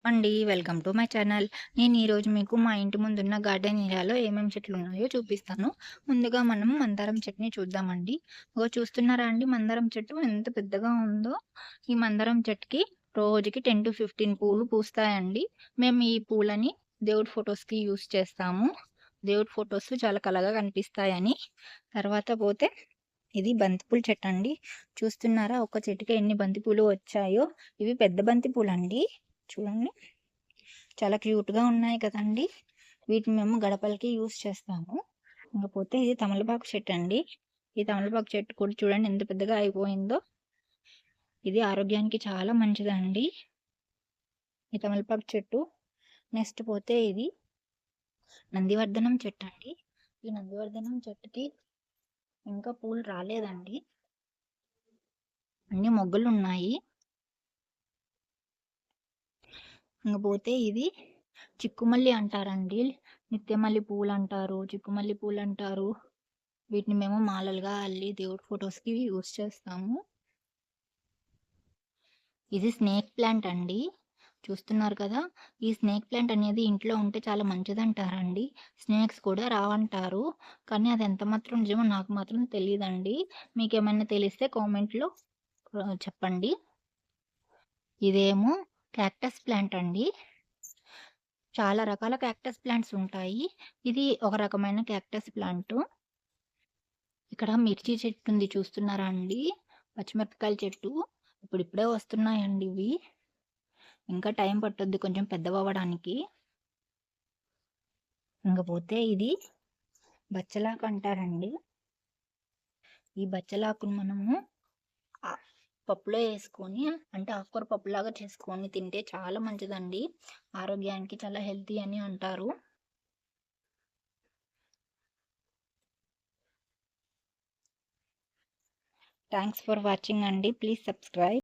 అండి. Welcome to my channel. నేను ఈరోజు మీకు మా ఇంటి ముందున్న గార్డెన్ ఏరియాలో ఏమేమి చెట్లున్నాయో చూపిస్తాను. ముందుగా మనం మందారం చెట్టుని చూద్దామండి. చూస్తున్నారా అండి, మందారం చెట్టు ఎంత పెద్దగా ఉందో. ఈ మందారం చెట్టుకి రోజుకి 10-15 పూలు పూస్తాయండి. మేము ఈ పూలని దేవుడి ఫోటోస్‌కి యూజ్ చేస్తాము. దేవుడి ఫోటోస్ చాలా కళగా కనిపిస్తాయని. తర్వాత పోతే ఇది బంతిపూల చెట్టండి. చూస్తున్నారా ఒక్క చెట్టుకి ఎన్ని బంతిపూలు వచ్చాయో. ఇవి పెద్ద బంతి పూలండి. చూడండి. చాలా క్యూట్‌గా ఉన్నాయి కదండీ! వీటిని మేము గడపలకి యూజ్ చేస్తాము. ఇకపోతే ఇది తమలపాకు చెట్టండి. ఈ తమలపాకు చెట్టు కూడా చూడండి ఎంత పెద్దగా అయిపోయిందో. ఇది ఆరోగ్యానికి చాలా మంచిదండి. ఈ తమలపాకు చెట్టు. నెక్స్ట్ పోతే ఇది నందివర్ధనం చెట్టండి. ఈ నందివర్ధనం చెట్టుకి ఇంకా పూలు రాలేదండి. అన్ని మొగ్గలున్నాయి. ఇంకపోతే ఇది చిక్కుమల్లి అంటారండి. నిత్యమల్లి పూలంటారు, చిక్కుమల్లి పూలంటారు. వీటిని మేము మాలలుగా అల్లి దేవుడి ఫోటోస్‌కి యూజ్ చేస్తాము. ఇది స్నేక్ ప్లాంట్ అండి. చూస్తున్నారు కదా! ఈ స్నేక్ ప్లాంట్ అనేది ఇంట్లో ఉంటే చాలా మంచిదంటారండి. స్నేక్స్ కూడా రావంటారు. కానీ అది ఎంత మాత్రం నిజమో నాకు మాత్రం తెలీదండి. మీకేమన్నా తెలిస్తే కామెంట్‌లో చెప్పండి. ఇదేమో క్యాక్టస్ ప్లాంట్ అండి. చాలా రకాల క్యాక్టస్ ప్లాంట్స్ ఉంటాయి. ఇది ఒక రకమైన క్యాక్టస్ ప్లాంటు. ఇక్కడ మిర్చి చెట్టు ఉంది చూస్తున్నారా అండి? పచ్చిమిరపకాయల చెట్టు. ఇప్పుడిప్పుడే వస్తున్నాయండి ఇవి. ఇంకా టైం పట్టుద్ది కొంచెం పెద్దవవ్వడానికి. ఇంకపోతే ఇది బచ్చలాకు అంటారండి. ఈ బచ్చలాకును మనము పప్పులో యేసుకొని, అంటే ఆకుకూర పప్పులాగా చేసుకొని తింటే చాలా మంచిదండి. ఆరోగ్యానికి చాలా హెల్తీ అని అంటారు. థాంక్స్ ఫర్ వాచింగ్ అండి. Please subscribe.